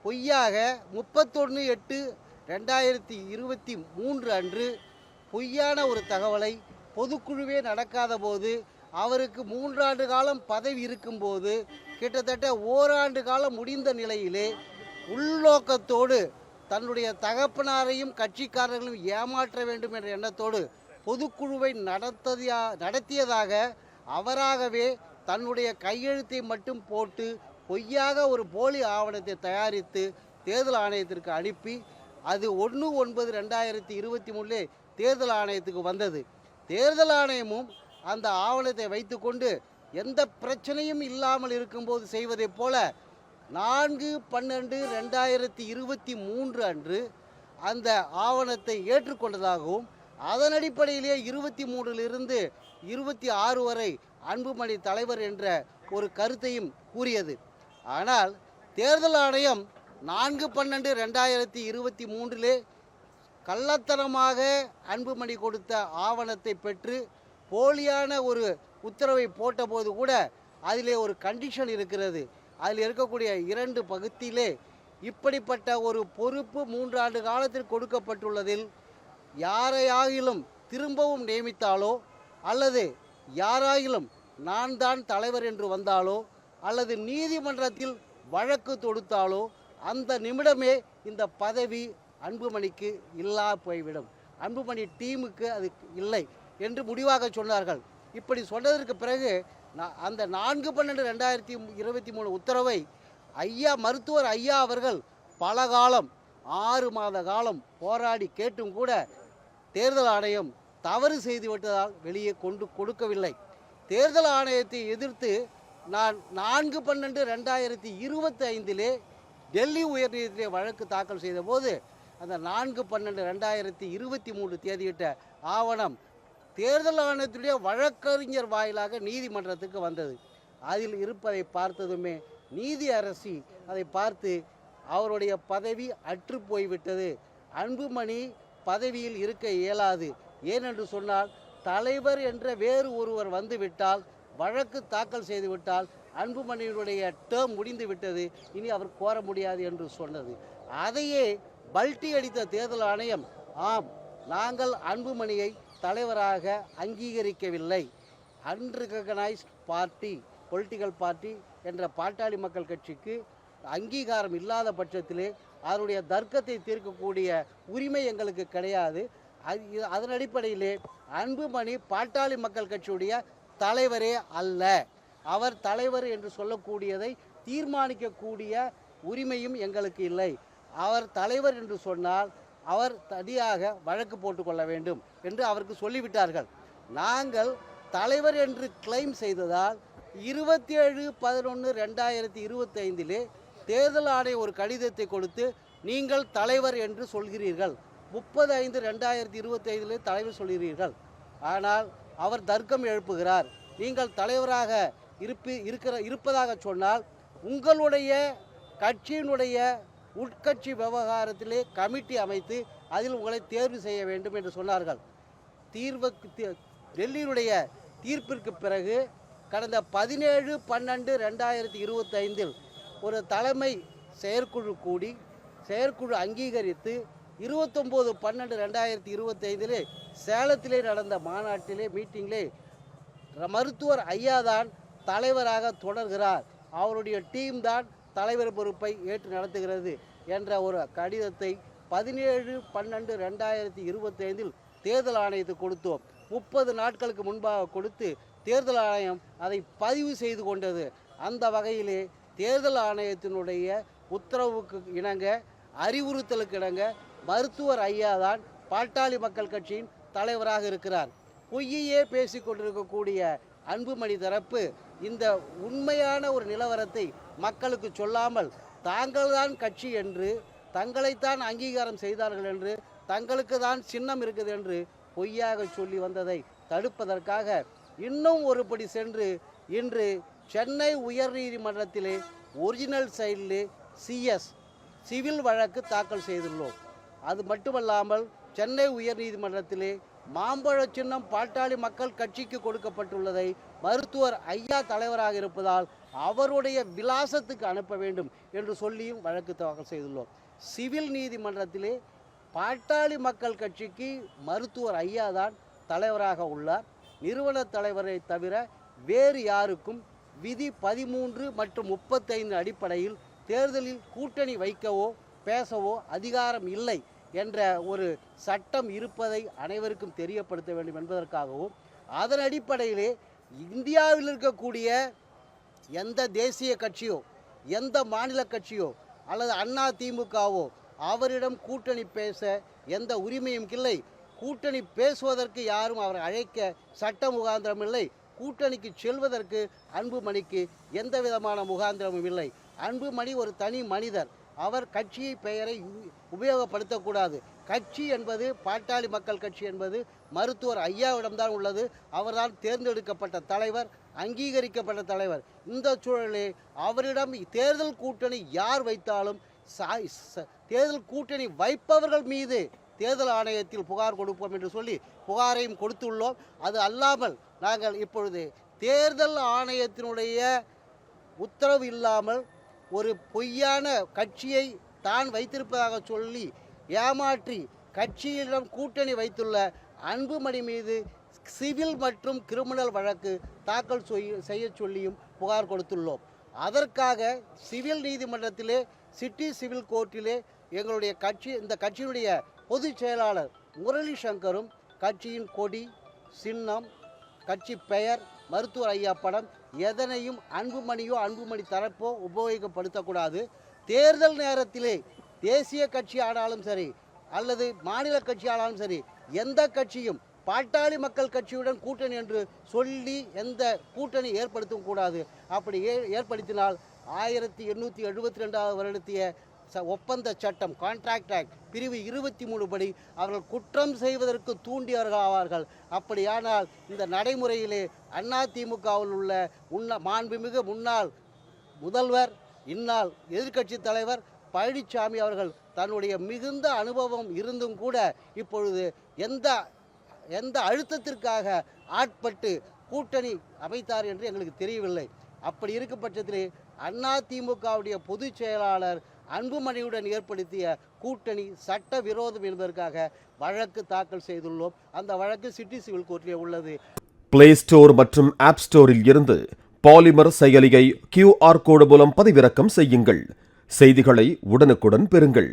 பொய்யாக 31/8/2023 அன்று பொய்யான ஒரு தகவலை பொதுக்குழுவே நடக்காத போது, அவருக்கு 3 ஆண்டு காலம் பதவி இருக்கும்போது, கிட்டத்தட்ட ஓராண்டு காலம் முடிந்த நிலையிலே உள்நோக்கத்தோடு தன்னுடைய தகப்பனாரையும் கட்சிக்காரர்களையும் ஏமாற்ற வேண்டும் என்ற எண்ணத்தோடு பொதுக்குழுவை நடத்தியதாக அவராகவே தன்னுடைய கையெழுத்தை மட்டும் போட்டு பொய்யாக ஒரு போலி ஆவணத்தை தயாரித்து தேர்தல் ஆணையத்திற்கு அனுப்பி, அது 1/9/2023 தேர்தல் ஆணையத்துக்கு வந்தது. தேர்தல் ஆணையமும் அந்த ஆவணத்தை வைத்துக்கொண்டு எந்த பிரச்சனையும் இல்லாமல் இருக்கும்போது செய்வதைப் போல 4/12/2023 அன்று அந்த ஆவணத்தை ஏற்றுக்கொண்டதாகவும், அதன் அடிப்படையிலே 23லிருந்து 26 வரை அன்புமணி தலைவர் என்ற ஒரு கருத்தையும் கூறியது. ஆனால் தேர்தல் ஆணையம் 4/12/2023 கள்ளத்தனமாக அன்புமணி கொடுத்த ஆவணத்தை பெற்று போலியான ஒரு உத்தரவை போட்டபோது கூட அதிலே ஒரு கண்டிஷன் இருக்கிறது. அதில் இருக்கக்கூடிய 2 பகுதியிலே இப்படிப்பட்ட ஒரு பொறுப்பு 3 ஆண்டு காலத்தில் கொடுக்கப்பட்டுள்ளதில் யாரையாகிலும் திரும்பவும் நியமித்தாலோ, அல்லது யாராயிலும் நான் தான் தலைவர் என்று வந்தாலோ, அல்லது நீதிமன்றத்தில் வழக்கு தொடுத்தாலோ, அந்த நிமிடமே இந்த பதவி அன்புமணிக்கு இல்லா போய்விடும், அன்புமணி டீமுக்கு அது இல்லை என்று முடிவாக சொன்னார்கள். இப்படி சொன்னதற்கு பிறகு அந்த 4/12/2023 உத்தரவை மருத்துவர் ஐயா அவர்கள் பல காலம் 6 மாத காலம் போராடி கேட்டும் கூட தேர்தல் ஆணையம் தவறு செய்துவிட்டதால் வெளியே கொடுக்கவில்லை. தேர்தல் ஆணையத்தை எதிர்த்து நான் 4/12/2025 டெல்லி உயர்நீதிமன்றத்திலே வழக்கு தாக்கல் செய்த போது அந்த 4/12/2023 தேதியிட்ட ஆவணம் தேர்தல் ஆணையத்துடைய வழக்கறிஞர் வாயிலாக நீதிமன்றத்துக்கு வந்தது. அதில் இருப்பதை பார்த்ததுமே நீதி அரசி அதை பார்த்து அவருடைய பதவி அற்று போய்விட்டது, அன்புமணி பதவியில் இருக்க இயலாது, ஏனென்று சொன்னால் தலைவர் என்ற வேறு ஒருவர் வந்துவிட்டால், வழக்கு தாக்கல் செய்துவிட்டால் அன்புமணியினுடைய டேர்ம் முடிந்து விட்டது, இனி அவர் கோர முடியாது என்று சொன்னது. அதையே பல்ட்டி அடித்த தேர்தல் ஆணையம், ஆம் நாங்கள் அன்புமணியை தலைவராக அங்கீகரிக்கவில்லை, அன்ரெகனைஸ்ட் பார்ட்டி பொலிட்டிக்கல் பார்ட்டி என்ற பாட்டாளி மக்கள் கட்சிக்கு அங்கீகாரம் இல்லாத பட்சத்திலே அதனுடைய தர்க்கத்தை தீர்க்கக்கூடிய உரிமை எங்களுக்கு கிடையாது, அதன் அடிப்படையிலே அன்புமணி பாட்டாளி மக்கள் கட்சியுடைய தலைவரே அல்ல, அவர் தலைவர் என்று சொல்லக்கூடியதை தீர்மானிக்கக்கூடிய உரிமையும் எங்களுக்கு இல்லை, அவர் தலைவர் என்று சொன்னால் அவர் தனியாக வழக்கு போட்டுக்கொள்ள வேண்டும் என்று அவருக்கு சொல்லிவிட்டார்கள். நாங்கள் தலைவர் என்று கிளைம் செய்ததால் 27/11/2025 தேர்தல் ஆணையம் ஒரு கடிதத்தை கொடுத்து நீங்கள் தலைவர் என்று சொல்கிறீர்கள், 30/5/2025 தலைவர் சொல்கிறீர்கள், ஆனால் அவர் தர்க்கம் எழுப்புகிறார், நீங்கள் தலைவராக இருப்பதாக சொன்னால் உங்களுடைய கட்சியினுடைய உட்கட்சி விவகாரத்திலே கமிட்டி அமைத்து அதில் உங்களை தேர்வு செய்ய வேண்டும் என்று சொன்னார்கள். டெல்லியினுடைய தீர்ப்பிற்கு பிறகு கடந்த 17/12/2025 ஒரு தலைமை செயற்குழு கூடி செயற்குழு அங்கீகரித்து 29/12/2025 சேலத்திலே நடந்த மாநாட்டிலே மீட்டிங்கிலே மருத்துவர் ஐயா தான் தலைவராக தொடர்கிறார், அவருடைய டீம் தான் தலைவர் பொறுப்பை ஏற்று நடத்துகிறது என்ற ஒரு கடிதத்தை 17/12/2025 தேர்தல் ஆணையத்துக்கு கொடுத்தோம். 30 நாட்களுக்கு முன்பாக கொடுத்து தேர்தல் ஆணையம் அதை பதிவு செய்து கொண்டது. அந்த வகையிலே தேர்தல் ஆணையத்தினுடைய உத்தரவுக்கு இணங்க, அறிவுறுத்தலுக்கு இணங்க மருத்துவர் ஐயா தான் பாட்டாளி மக்கள் கட்சியின் தலைவராக இருக்கிறார். பொய்யையே பேசிக்கொண்டிருக்கக்கூடிய அன்புமணி தரப்பு இந்த உண்மையான ஒரு நிலவரத்தை மக்களுக்கு சொல்லாமல் தாங்கள்தான் கட்சி என்று, தங்களைத்தான் அங்கீகாரம் செய்தார்கள் என்று, தங்களுக்கு தான் சின்னம் இருக்குது என்று பொய்யாக சொல்லி வந்ததை தடுப்பதற்காக இன்னும் ஒருபடி சென்று இன்று சென்னை உயர்நீதிமன்றத்திலே ஒரிஜினல் சைடிலே சிவில் வழக்கு தாக்கல் செய்துள்ளோம். அது மட்டுமல்லாமல் சென்னை உயர்நீதிமன்றத்திலே மாம்பழ சின்னம் பாட்டாளி மக்கள் கட்சிக்கு கொடுக்கப்பட்டுள்ளதை மருத்துவர் ஐயா தலைவராக இருப்பதால் அவருடைய விலாசத்துக்கு அனுப்ப வேண்டும் என்று சொல்லியும் வழக்கு தாக்கல் செய்துள்ளோம். சிவில் நீதிமன்றத்திலே பாட்டாளி மக்கள் கட்சிக்கு மருத்துவர் ஐயா தான் தலைவராக உள்ளார். நிறுவன தலைவரை தவிர வேறு யாருக்கும் விதி 13 மற்றும் 35 அடிப்படையில் தேர்தலில் கூட்டணி வைக்கவோ பேசவோ அதிகாரம் இல்லை என்ற ஒரு சட்டம் இருப்பதை அனைவருக்கும் தெரியப்படுத்த வேண்டும் என்பதற்காகவும், அதன் அடிப்படையிலே இந்தியாவில் இருக்கக்கூடிய எந்த தேசிய கட்சியோ எந்த மாநில கட்சியோ அல்லது அண்ணா திமுகவோ அவரிடம் கூட்டணி பேச எந்த உரிமையும் இல்லை. கூட்டணி பேசுவதற்கு யாரும் அவரை அழைக்க சட்ட முகாந்திரம் இல்லை. கூட்டணிக்கு செல்வதற்கு அன்புமணிக்கு எந்த விதமான முகாந்திரமும் இல்லை. அன்புமணி ஒரு தனி மனிதர். அவர் கட்சியை பெயரை உபயோகப்படுத்தக்கூடாது. கட்சி என்பது பாட்டாளி மக்கள் கட்சி என்பது மருத்துவர் ஐயாவிடம்தான் உள்ளது. அவர்தான் தேர்ந்தெடுக்கப்பட்ட தலைவர், அங்கீகரிக்கப்பட்ட தலைவர். இந்த சூழலில் அவரிடம் தேர்தல் கூட்டணி யார் வைத்தாலும் தேர்தல் கூட்டணி வைப்பவர்கள் மீது தேர்தல் ஆணையத்தில் புகார் கொடுப்போம் என்று சொல்லி புகாரையும் கொடுத்துள்ளோம். அது அல்லாமல் நாங்கள் இப்பொழுது தேர்தல் ஆணையத்தினுடைய உத்தரவு இல்லாமல் ஒரு பொய்யான கட்சியை தான் வைத்திருப்பதாக சொல்லி ஏமாற்றி கட்சியிடம் கூட்டணி வைத்துள்ள அன்புமணி மீது சிவில் மற்றும் கிரிமினல் வழக்கு தாக்கல் செய்ய சொல்லியும் புகார் கொடுத்துள்ளோம். அதற்காக சிவில் நீதிமன்றத்திலே, சிட்டி சிவில் கோர்ட்டிலே எங்களுடைய இந்த கட்சியினுடைய பொதுச் செயலாளர் முரளி சங்கரும் கட்சியின் கொடி, சின்னம், கட்சி பெயர், மருத்துவர் ஐயா படம் எதனையும் அன்புமணியோ அன்புமணி தரப்போ உபயோகப்படுத்தக்கூடாது. தேர்தல் நேரத்திலே தேசிய கட்சி ஆனாலும் சரி அல்லது மாநில கட்சி ஆனாலும் சரி எந்த கட்சியும் பாட்டாளி மக்கள் கட்சியுடன் கூட்டணி என்று சொல்லி எந்த கூட்டணி ஏற்படுத்தவும் கூடாது. அப்படி ஏற்படுத்தினால் 1872 வருடத்திய ஒப்பந்த சட்டம், கான்ட்ராக்ட் ஆக்ட் பிரிவு 23 படி அவர்கள் குற்றம் செய்வதற்கு தூண்டியவர்கள் ஆவார்கள். அப்படியானால் இந்த நடைமுறையிலே அதிமுகவில் உள்ள மாண்புமிகு முன்னாள் முதல்வர், இந்நாள் எதிர்க்கட்சி தலைவர் பழனிசாமி அவர்கள் தன்னுடைய மிகுந்த அனுபவம் இருந்தும் கூட இப்பொழுது எந்த அழுத்தத்திற்காக ஆட்பட்டு கூட்டணி அமைத்தார் என்று எங்களுக்கு தெரியவில்லை. அப்படி இருக்கும் பட்சத்திலே அதிமுகவுடைய பொதுச் செயலாளர் அன்புமணியுடன் ஏற்படுத்திய கூட்டணி சட்ட விரோதம் என்பதற்காக வழக்கு தாக்கல் செய்துள்ளோம். அந்த வழக்கு சிட்டி சிவில் கோர்ட்டிலே உள்ளது. பிளே ஸ்டோர் மற்றும் ஆப் ஸ்டோரில் இருந்து பாலிமர் செயலியை QR கோடு மூலம் பதிவிறக்கம் செய்யுங்கள். செய்திகளை உடனுக்குடன் பெறுங்கள்.